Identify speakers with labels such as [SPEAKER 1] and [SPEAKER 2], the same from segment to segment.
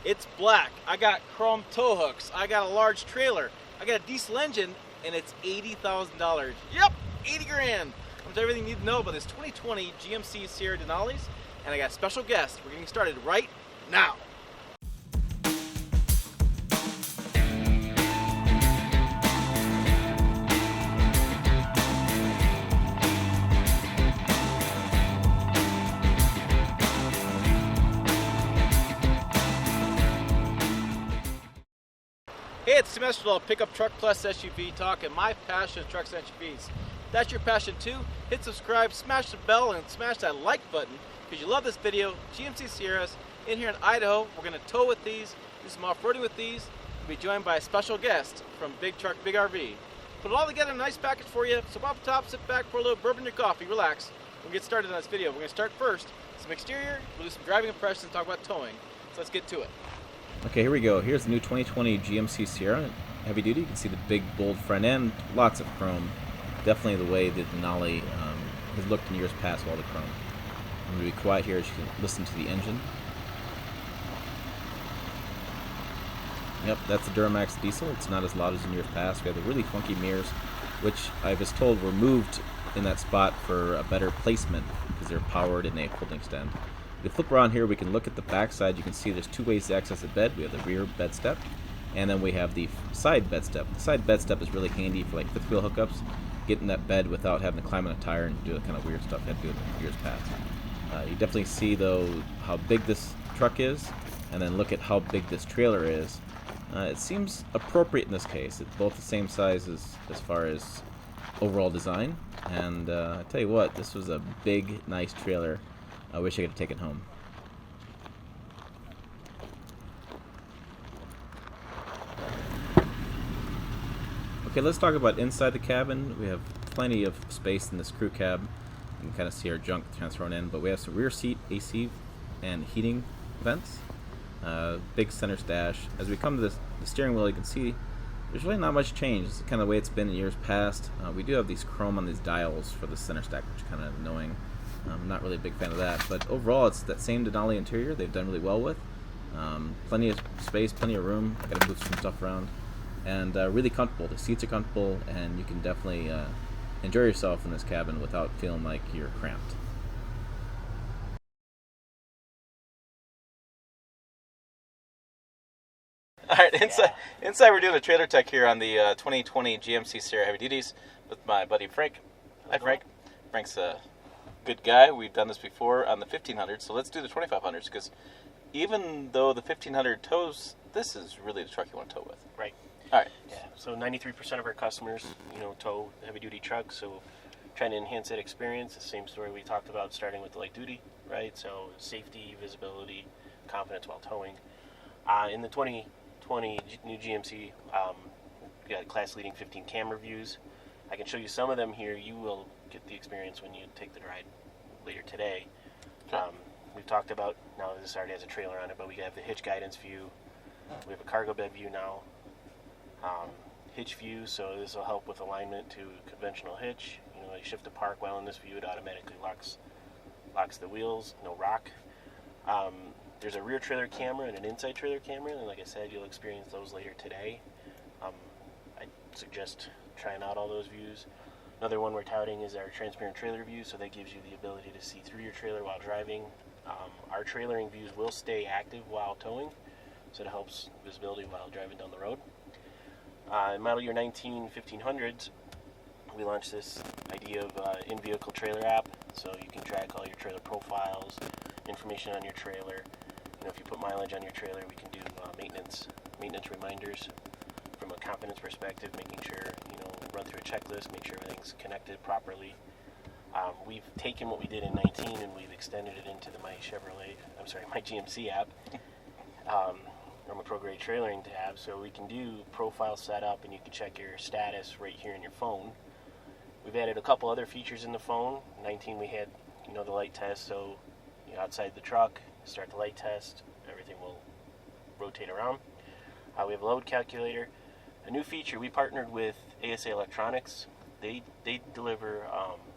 [SPEAKER 1] It's black. I got chrome tow hooks. I got a large trailer. I got a diesel engine, and it's $80,000. Yep, 80 grand. That's everything you need to know about this 2020 GMC Sierra Denalis, and I got a special guest. We're getting started right now. Hey, it's Semestral Pickup Truck Plus SUV talk, and my passion is trucks and SUVs. If that's your passion too, hit subscribe, smash the bell, and smash that like button because you love this video. GMC Sierras in here in Idaho. We're going to tow with these, do some off-roading with these. We'll be joined by a special guest from Big Truck, Big RV. Put it all together in a nice package for you. So off the top, sit back, pour a little bourbon in your coffee, relax. We'll get started on this video. We're going to start first, some exterior, we'll do some driving impressions, talk about towing. So let's get to it.
[SPEAKER 2] Okay, here we go. Here's the new 2020 GMC Sierra heavy duty. You can see the big bold front end, lots of chrome. Definitely the way the Denali has looked in years past, with all the chrome. I'm going to be quiet here as you can listen to the engine. Yep, that's the Duramax diesel. It's not as loud as in years past. We have the really funky mirrors, which I was told were moved in that spot for a better placement because they're powered and they pull and extend. If you flip around here, we can look at the back side. You can see there's two ways to access the bed. We have the rear bed step, and then we have the side bed step. The side bed step is really handy for like fifth wheel hookups, getting that bed without having to climb on a tire and do the kind of weird stuff you had to do in years past. You definitely see though how big this truck is, and then look at how big this trailer is. It seems appropriate in this case. It's both the same size as far as overall design, and I tell you what, this was a big, nice trailer. I wish I could have taken home. Okay, let's talk about inside the cabin. We have plenty of space in this crew cab. You can kind of see our junk kind of thrown in, but we have some rear seat AC and heating vents. Big center stash. As we come to the steering wheel, you can see there's really not much change. It's kind of the way it's been in years past. We do have these chrome on these dials for the center stack, which is kind of annoying. I'm not really a big fan of that, but overall it's that same Denali interior they've done really well with. Plenty of space, plenty of room. I gotta move some stuff around, and really comfortable. The seats are comfortable, and you can definitely enjoy yourself in this cabin without feeling like you're cramped.
[SPEAKER 1] All right, inside we're doing a trailer tech here on the 2020 GMC Sierra Heavy Duties with my buddy Frank. Hi, Frank. Frank's a good guy. We've done this before on the 1500, so let's do the 2500s because even though the 1500 tows, this is really the truck you want to tow with.
[SPEAKER 3] Right.
[SPEAKER 1] All right.
[SPEAKER 3] Yeah. So 93% of our customers, tow heavy-duty trucks. So trying to enhance that experience. The same story we talked about, starting with the light duty, right? So safety, visibility, confidence while towing. In the 2020 new GMC, we got class-leading 15 camera views. I can show you some of them here. You will get the experience when you take the ride later today.
[SPEAKER 1] Okay.
[SPEAKER 3] We've talked about, now this already has a trailer on it, but we have the hitch guidance view. We have a cargo bed view now. Hitch view, so this will help with alignment to conventional hitch. You shift to park while in this view, it automatically locks the wheels, no rock. There's a rear trailer camera and an inside trailer camera, and like I said, you'll experience those later today. I suggest trying out all those views. Another one we're touting is our transparent trailer view, so that gives you the ability to see through your trailer while driving. Our trailering views will stay active while towing, so it helps visibility while driving down the road. In model year 19 1500s, we launched this idea of in-vehicle trailer app, so you can track all your trailer profiles, information on your trailer. If you put mileage on your trailer, we can do maintenance reminders from a confidence perspective, making sure, run through a checklist, make sure everything's connected properly. We've taken what we did in 19 and we've extended it into my GMC app, or my ProGrade trailering tab, so we can do profile setup and you can check your status right here in your phone. We've added a couple other features in the phone. 19 we had, the light test, so outside the truck, start the light test, everything will rotate around. We have a load calculator. A new feature, we partnered with ASA Electronics. They deliver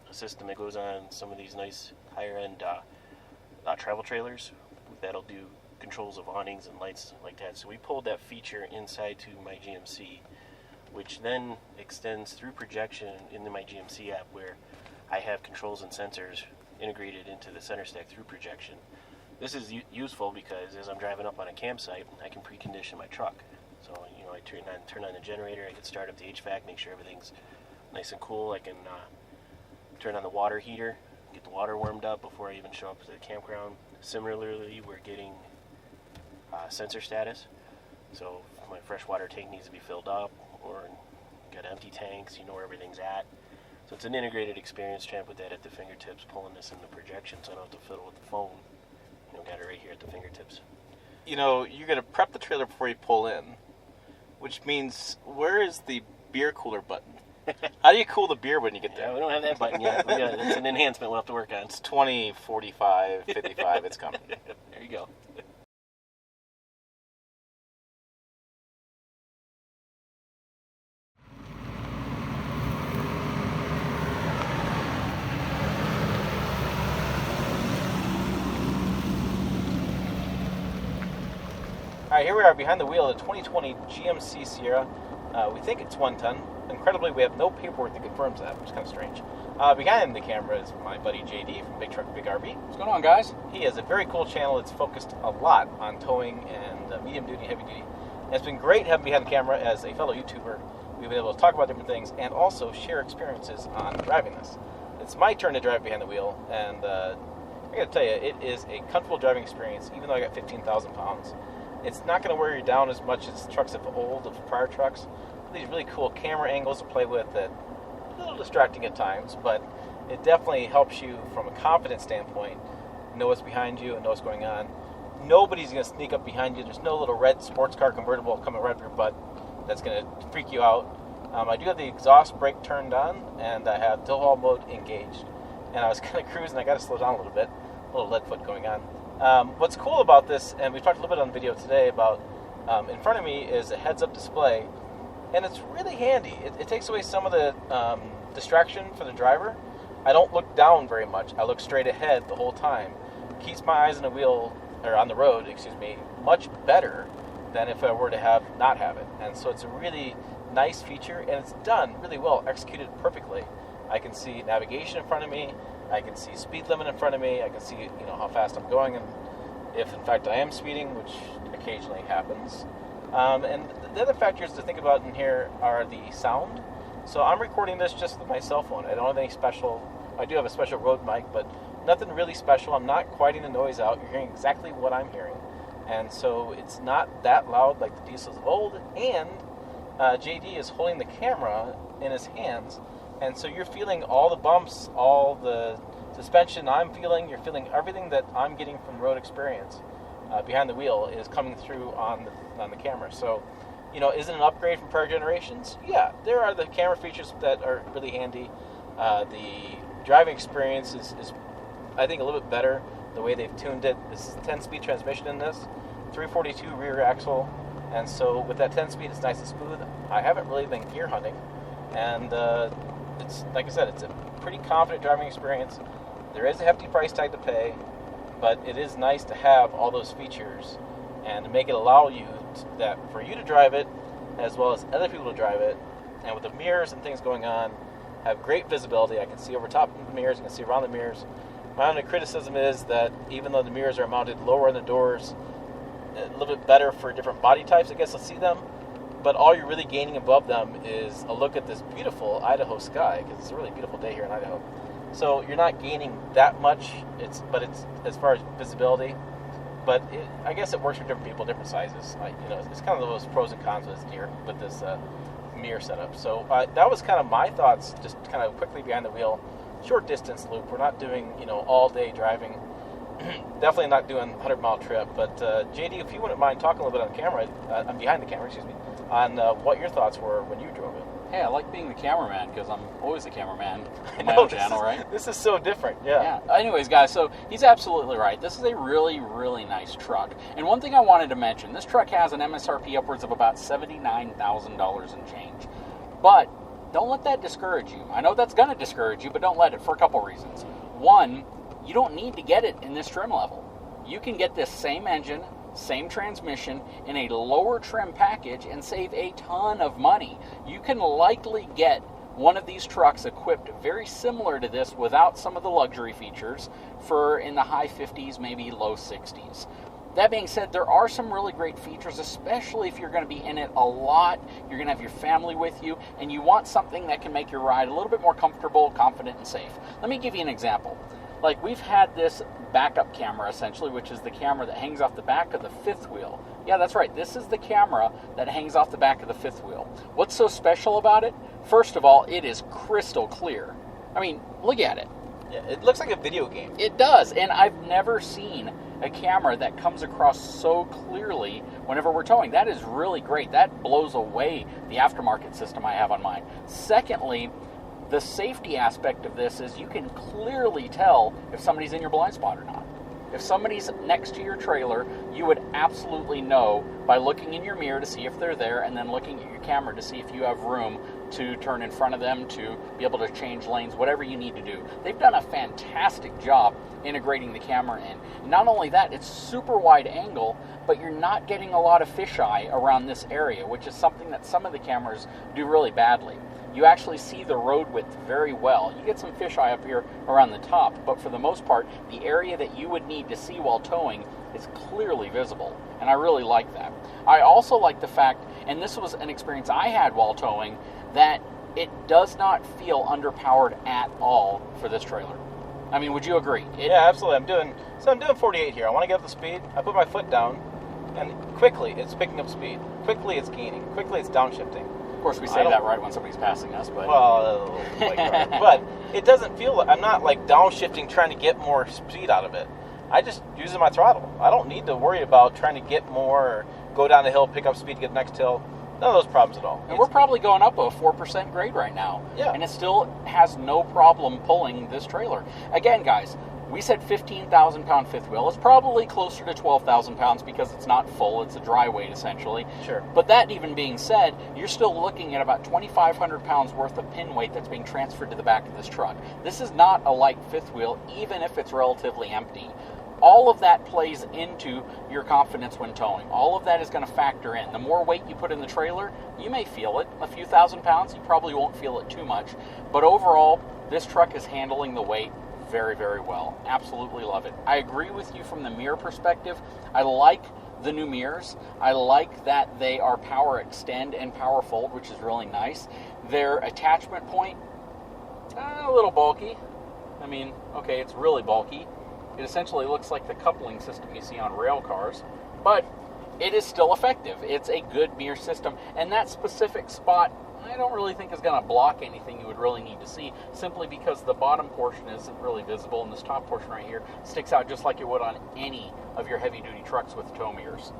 [SPEAKER 3] a system that goes on some of these nice higher end travel trailers that'll do controls of awnings and lights like that. So we pulled that feature inside to my GMC, which then extends through projection into my GMC app, where I have controls and sensors integrated into the center stack through projection. This is useful because as I'm driving up on a campsite, I can precondition my truck. So, I turn on the generator, I can start up the HVAC, make sure everything's nice and cool. I can turn on the water heater, get the water warmed up before I even show up to the campground. Similarly, we're getting sensor status. So if my freshwater tank needs to be filled up, or got empty tanks, you know where everything's at. So it's an integrated experience, trying to put that at the fingertips, pulling this into projection so I don't have to fiddle with the phone. Got it right here at the fingertips.
[SPEAKER 1] You're going to prep the trailer before you pull in, which means, where is the beer cooler button? How do you cool the beer when you get there?
[SPEAKER 3] Yeah, we don't have that button yet. It's an enhancement we'll have to work on.
[SPEAKER 1] It's 20, 45, 55, it's coming.
[SPEAKER 3] There you go.
[SPEAKER 1] All right, here we are behind the wheel of the 2020 GMC Sierra. We think it's 1 ton. Incredibly, we have no paperwork that confirms that, which is kind of strange. Behind the camera is my buddy JD from Big Truck Big RV.
[SPEAKER 4] What's going on, guys?
[SPEAKER 1] He has a very cool channel that's focused a lot on towing and medium duty, heavy duty. And it's been great having behind the camera as a fellow YouTuber. We've been able to talk about different things and also share experiences on driving this. It's my turn to drive behind the wheel, and I got to tell you, it is a comfortable driving experience, even though I got 15,000 pounds. It's not going to wear you down as much as trucks of prior trucks. These really cool camera angles to play with that are a little distracting at times, but it definitely helps you from a confidence standpoint, know what's behind you and know what's going on. Nobody's going to sneak up behind you. There's no little red sports car convertible coming right up your butt that's going to freak you out. I do have the exhaust brake turned on, and I have dual haul mode engaged. And I was kind of cruising. I got to slow down a little bit. A little lead foot going on. What's cool about this, and we talked a little bit on the video today about, in front of me is a heads-up display, and it's really handy. It takes away some of the distraction for the driver. I don't look down very much. I look straight ahead the whole time. Keeps my eyes on the wheel, or on the road, much better than if I were to not have it. And so it's a really nice feature, and it's done really well, executed perfectly. I can see navigation in front of me. I can see speed limit in front of me. I can see, how fast I'm going, and if in fact I am speeding, which occasionally happens. And the other factors to think about in here are the sound. So I'm recording this just with my cell phone. I don't have any special. I do have a special Rode mic, but nothing really special. I'm not quieting the noise out. You're hearing exactly what I'm hearing, and so it's not that loud like the diesels of old. And JD is holding the camera in his hands. And so you're feeling all the bumps, all the suspension I'm feeling. You're feeling everything that I'm getting from road experience behind the wheel is coming through on the camera. So, is it an upgrade from prior generations? Yeah, there are the camera features that are really handy. The driving experience is, I think, a little bit better the way they've tuned it. This is a 10-speed transmission in this, 342 rear axle. And so with that 10-speed, it's nice and smooth. I haven't really been gear hunting. And it's, like I said, it's a pretty confident driving experience. There is a hefty price tag to pay, but it is nice to have all those features and to make it allow you for you to drive it as well as other people to drive it. And with the mirrors and things going on, have great visibility. I can see over top of the mirrors, I can see around the mirrors. My only criticism is that even though the mirrors are mounted lower on the doors, a little bit better for different body types, I guess, to see them. But all you're really gaining above them is a look at this beautiful Idaho sky, because it's a really beautiful day here in Idaho. So you're not gaining that much. It's as far as visibility, but I guess it works for different people, different sizes. It's kind of those pros and cons with this mirror setup. So that was kind of my thoughts, just kind of quickly behind the wheel, short distance loop. We're not doing all day driving. Definitely not doing a 100-mile trip. But JD, if you wouldn't mind talking a little bit on camera, I'm behind the camera, on what your thoughts were when you drove it.
[SPEAKER 4] Hey, I like being the cameraman because I'm always the cameraman in my own channel, right?
[SPEAKER 1] This is so different, yeah.
[SPEAKER 4] Anyways, guys, so he's absolutely right. This is a really, really nice truck. And one thing I wanted to mention, this truck has an MSRP upwards of about $79,000 and change. But don't let that discourage you. I know that's going to discourage you, but don't let it for a couple reasons. One, you don't need to get it in this trim level. You can get this same engine, same transmission, in a lower trim package and save a ton of money. You can likely get one of these trucks equipped very similar to this without some of the luxury features for in the high 50s, maybe low 60s. That being said, there are some really great features, especially if you're going to be in it a lot, you're going to have your family with you, and you want something that can make your ride a little bit more comfortable, confident, and safe. Let me give you an example. Like, we've had this backup camera, essentially, which is the camera that hangs off the back of the fifth wheel. Yeah, that's right. This is the camera that hangs off the back of the fifth wheel. What's so special about it? First of all, it is crystal clear. I mean, look at it.
[SPEAKER 1] Yeah, it looks like a video game.
[SPEAKER 4] It does, and I've never seen a camera that comes across so clearly whenever we're towing. That is really great. That blows away the aftermarket system I have on mine. Secondly, the safety aspect of this is you can clearly tell if somebody's in your blind spot or not. If somebody's next to your trailer, you would absolutely know by looking in your mirror to see if they're there, and then looking at your camera to see if you have room to turn in front of them, to be able to change lanes, whatever you need to do. They've done a fantastic job integrating the camera in. And not only that, it's super wide angle, but you're not getting a lot of fisheye around this area, which is something that some of the cameras do really badly. You actually see the road width very well. You get some fisheye up here around the top, but for the most part, the area that you would need to see while towing is clearly visible, and I really like that. I also like the fact, and this was an experience I had while towing, that it does not feel underpowered at all for this trailer. I mean, would you agree?
[SPEAKER 1] Yeah, absolutely. I'm doing 48 here. I want to get up the speed. I put my foot down, and quickly it's picking up speed. Quickly it's gaining. Quickly it's downshifting.
[SPEAKER 4] Of course, we say that right when somebody's passing us, but...
[SPEAKER 1] Well, but it doesn't feel... I'm not like downshifting trying to get more speed out of it. I just using my throttle. I don't need to worry about trying to get more or go down the hill, pick up speed, get the next hill. None of those problems at all.
[SPEAKER 4] And we're probably going up a 4% grade right now.
[SPEAKER 1] Yeah.
[SPEAKER 4] And it still has no problem pulling this trailer. Again, guys, we said 15,000 pound fifth wheel. It's probably closer to 12,000 pounds because it's not full. It's a dry weight, essentially.
[SPEAKER 1] Sure.
[SPEAKER 4] But that even being said, you're still looking at about 2,500 pounds worth of pin weight that's being transferred to the back of this truck. This is not a light fifth wheel, even if it's relatively empty. All of that plays into your confidence when towing. All of that is going to factor in. The more weight you put in the trailer, you may feel it. A few thousand pounds, you probably won't feel it too much. But overall, this truck is handling the weight very, very well. Absolutely love it. I agree with you from the mirror perspective. I like the new mirrors. I like that they are power extend and power fold, which is really nice. Their attachment point, a little bulky. I mean, okay, it's really bulky. It essentially looks like the coupling system you see on rail cars, but it is still effective. It's a good mirror system, and that specific spot I don't really think is going to block anything you would really need to see, simply because the bottom portion isn't really visible, and this top portion right here sticks out just like it would on any of your heavy-duty trucks with tow mirrors.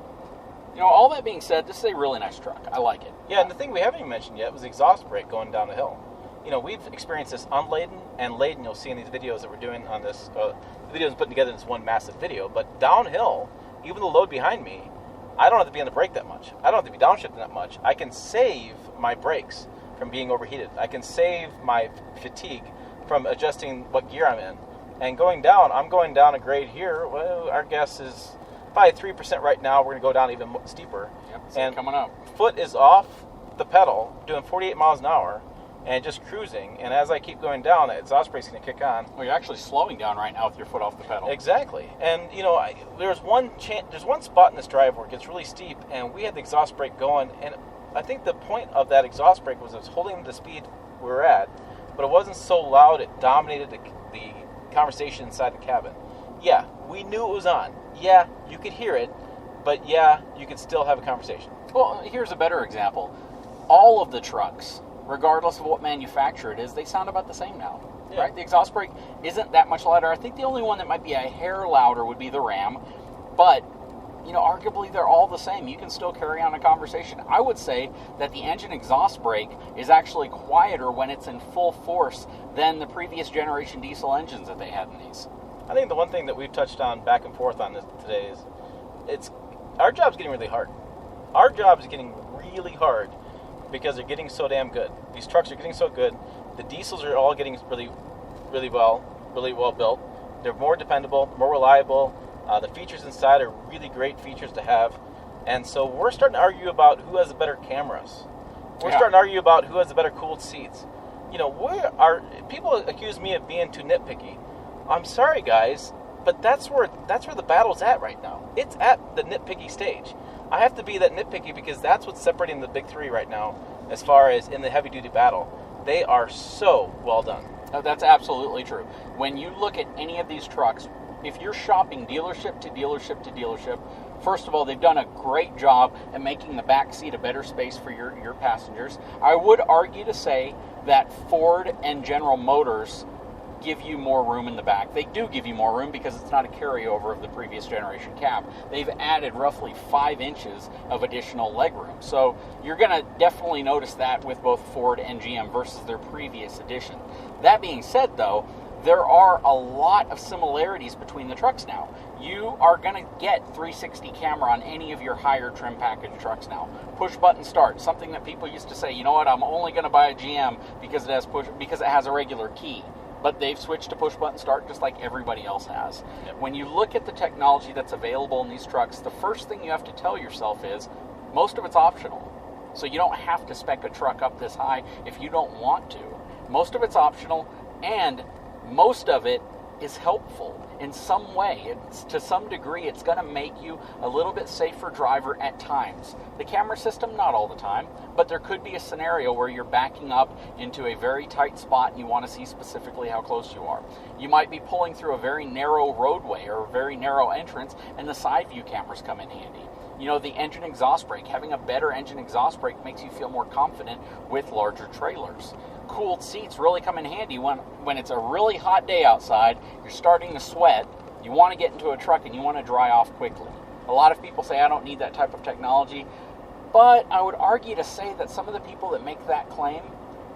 [SPEAKER 4] You know, all that being said, this is a really nice truck. I like it.
[SPEAKER 1] Yeah, and the thing we haven't even mentioned yet was the exhaust brake going down the hill. You know, we've experienced this unladen and laden. You'll see in these videos that we're doing on this, the videos put together in this one massive video. But downhill, even the load behind me, I don't have to be on the brake that much. I don't have to be downshifting that much. I can save my brakes from being overheated. I can save my fatigue from adjusting what gear I'm in. And going down, I'm going down a grade here. Well, our guess is probably 3% right now. We're going to go down even steeper.
[SPEAKER 4] Yep,
[SPEAKER 1] and
[SPEAKER 4] coming up.
[SPEAKER 1] Foot is off the pedal, doing 48 miles an hour. And just cruising, and as I keep going down, the exhaust brake's going to kick on.
[SPEAKER 4] Well, you're actually slowing down right now with your foot off the pedal.
[SPEAKER 1] Exactly. And, you know, there's one spot in this drive where it gets really steep, and we had the exhaust brake going, and I think the point of that exhaust brake was it was holding the speed we were at, but it wasn't so loud it dominated the conversation inside the cabin. Yeah, we knew it was on. Yeah, you could hear it, but yeah, you could still have a conversation.
[SPEAKER 4] Well, here's a better example. All of the trucks, regardless of what manufacturer it is, they sound about the same now,
[SPEAKER 1] yeah.
[SPEAKER 4] Right? The exhaust brake isn't that much louder. I think the only one that might be a hair louder would be the Ram, but, you know, arguably they're all the same. You can still carry on a conversation. I would say that the engine exhaust brake is actually quieter when it's in full force than the previous generation diesel engines that they had in these.
[SPEAKER 1] I think the one thing that we've touched on back and forth on this today is our job's getting really hard. Our job is getting really hard because they're getting so damn good. These trucks are getting so good. The diesels are all getting really well built. They're more dependable, more reliable. The features inside are really great features to have. And so we're starting to argue about who has the better cameras. We're starting to argue about who has the better cooled seats. You know, people accuse me of being too nitpicky. I'm sorry, guys, but that's where the battle's at right now. It's at the nitpicky stage. I have to be that nitpicky because that's what's separating the big three right now as far as in the heavy-duty battle. They are so well done.
[SPEAKER 4] No, that's absolutely true. When you look at any of these trucks, if you're shopping dealership to dealership to dealership, first of all, they've done a great job at making the back seat a better space for your passengers. I would argue to say that Ford and General Motors give you more room in the back. They do give you more room because it's not a carryover of the previous generation cab. They've added roughly 5 inches of additional legroom. So you're going to definitely notice that with both Ford and GM versus their previous edition. That being said, though, there are a lot of similarities between the trucks now. You are going to get 360 camera on any of your higher trim package trucks now. Push button start, something that people used to say, you know what, I'm only going to buy a GM because it has a regular key. But they've switched to push button start just like everybody else has.
[SPEAKER 1] Yep.
[SPEAKER 4] When you look at the technology that's available in these trucks, the first thing you have to tell yourself is most of it's optional. So you don't have to spec a truck up this high if you don't want to. Most of it's optional, and most of it is helpful in some way. To some degree, it's going to make you a little bit safer driver at times. The camera system, not all the time, but there could be a scenario where you're backing up into a very tight spot and you want to see specifically how close you are. You might be pulling through a very narrow roadway or a very narrow entrance, and the side view cameras come in handy. You know, the engine exhaust brake, having a better engine exhaust brake makes you feel more confident with larger trailers. Cooled seats really come in handy when it's a really hot day outside, you're starting to sweat, you want to get into a truck and you want to dry off quickly. A lot of people say, I don't need that type of technology, but I would argue to say that some of the people that make that claim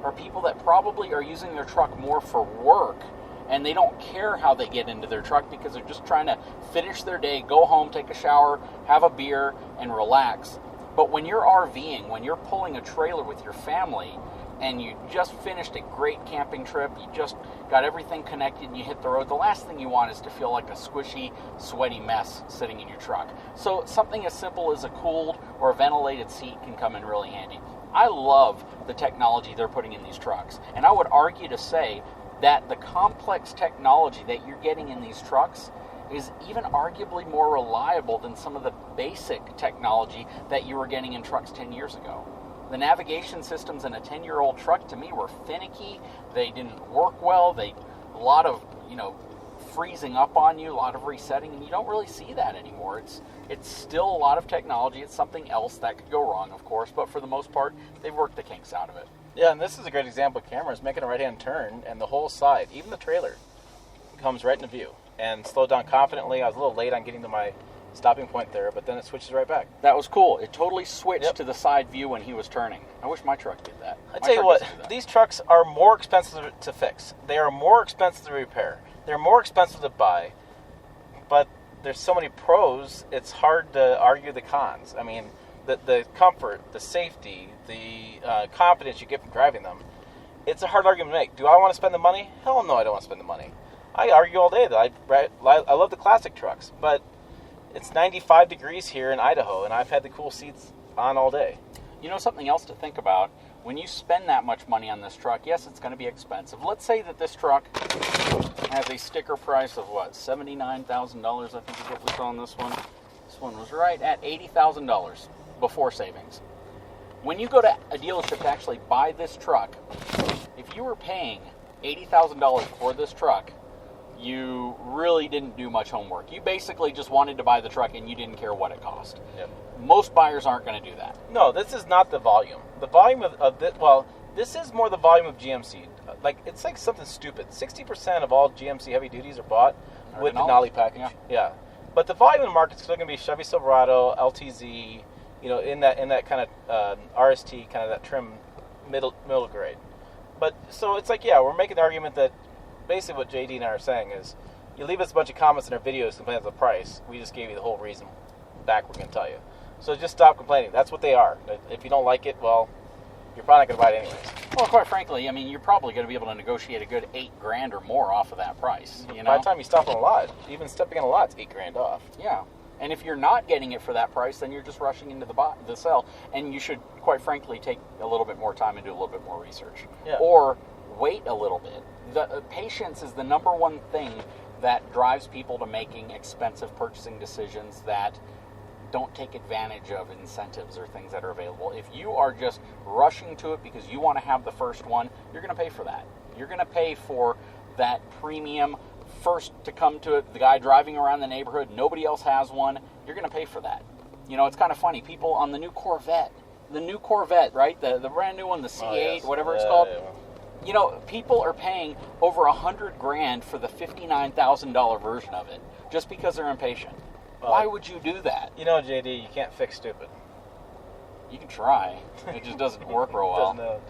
[SPEAKER 4] are people that probably are using their truck more for work, and they don't care how they get into their truck because they're just trying to finish their day, go home, take a shower, have a beer, and relax. But when you're RVing, when you're pulling a trailer with your family, and you just finished a great camping trip, you just got everything connected and you hit the road, the last thing you want is to feel like a squishy, sweaty mess sitting in your truck. So something as simple as a cooled or a ventilated seat can come in really handy. I love the technology they're putting in these trucks, and I would argue to say that the complex technology that you're getting in these trucks is even arguably more reliable than some of the basic technology that you were getting in trucks 10 years ago. The navigation systems in a 10-year-old truck, to me, were finicky. They didn't work well. A lot of, freezing up on you, a lot of resetting, and you don't really see that anymore. It's still a lot of technology. It's something else that could go wrong, of course, but for the most part, they've worked the kinks out of it.
[SPEAKER 1] Yeah, and this is a great example of cameras making a right-hand turn, and the whole side, even the trailer, comes right into view. And slowed down confidently. I was a little late on getting to my stopping point there, but then it switches right back.
[SPEAKER 4] That was cool. It totally switched to the side view when he was turning. I wish my truck did that.
[SPEAKER 1] I tell you what, these trucks are more expensive to fix. They are more expensive to repair. They're more expensive to buy, but there's so many pros, it's hard to argue the cons. I mean, the comfort, the safety, the confidence you get from driving them, it's a hard argument to make. Do I want to spend the money? Hell no, I don't want to spend the money. I argue all day that I love the classic trucks, but it's 95 degrees here in Idaho, and I've had the cool seats on all day.
[SPEAKER 4] You know, something else to think about, when you spend that much money on this truck, yes, it's going to be expensive. Let's say that this truck has a sticker price of, $79,000, I think is what we saw on this one. This one was right at $80,000 before savings. When you go to a dealership to actually buy this truck, if you were paying $80,000 for this truck, you really didn't do much homework. You basically just wanted to buy the truck and you didn't care what it cost.
[SPEAKER 1] Yep.
[SPEAKER 4] Most buyers aren't going to do that.
[SPEAKER 1] No, this is not the volume. The volume of this, this is more the volume of GMC. It's like something stupid. 60% of all GMC heavy duties are bought with the Denali package. Yeah. But the volume of the market is still going to be Chevy Silverado, LTZ, in that kind of RST, kind of that trim middle grade. But so it's like, we're making the argument that basically what JD and I are saying is, you leave us a bunch of comments in our videos complaining about the price. We just gave you the whole reason back we're going to tell you. So just stop complaining. That's what they are. If you don't like it, well, you're probably not going to buy it anyways.
[SPEAKER 4] Well, quite frankly, I mean, you're probably going to be able to negotiate a good $8,000 or more off of that price. You know?
[SPEAKER 1] By the time you stop on a lot, even stepping on a lot's $8,000 off.
[SPEAKER 4] Yeah. And if you're not getting it for that price, then you're just rushing into the sale. And you should, quite frankly, take a little bit more time and do a little bit more research.
[SPEAKER 1] Yeah.
[SPEAKER 4] Or wait a little bit. Patience is the number one thing that drives people to making expensive purchasing decisions that don't take advantage of incentives or things that are available. If you are just rushing to it because you want to have the first one, you're going to pay for that. You're going to pay for that premium first to come to it, the guy driving around the neighborhood, nobody else has one, you're going to pay for that. You know, it's kind of funny. People on the new Corvette, right? The brand new one, the C8, whatever it's called.
[SPEAKER 1] Yeah.
[SPEAKER 4] You know, people are paying over $100,000 for the $59,000 version of it just because they're impatient. Why would you do that?
[SPEAKER 1] You know, JD, you can't fix stupid.
[SPEAKER 4] You can try. It just doesn't work real well.